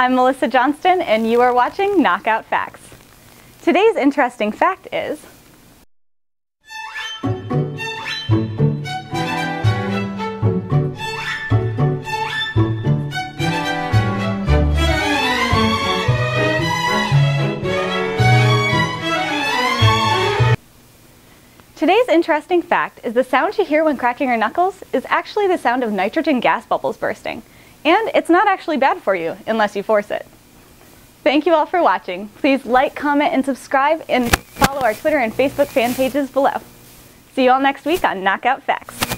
I'm Melissa Johnston, and you are watching Knockout Facts. Today's interesting fact is, the sound you hear when cracking your knuckles is actually the sound of nitrogen gas bubbles bursting. And it's not actually bad for you, unless you force it. Thank you all for watching. Please like, comment, and subscribe, and follow our Twitter and Facebook fan pages below. See you all next week on Knockout Facts.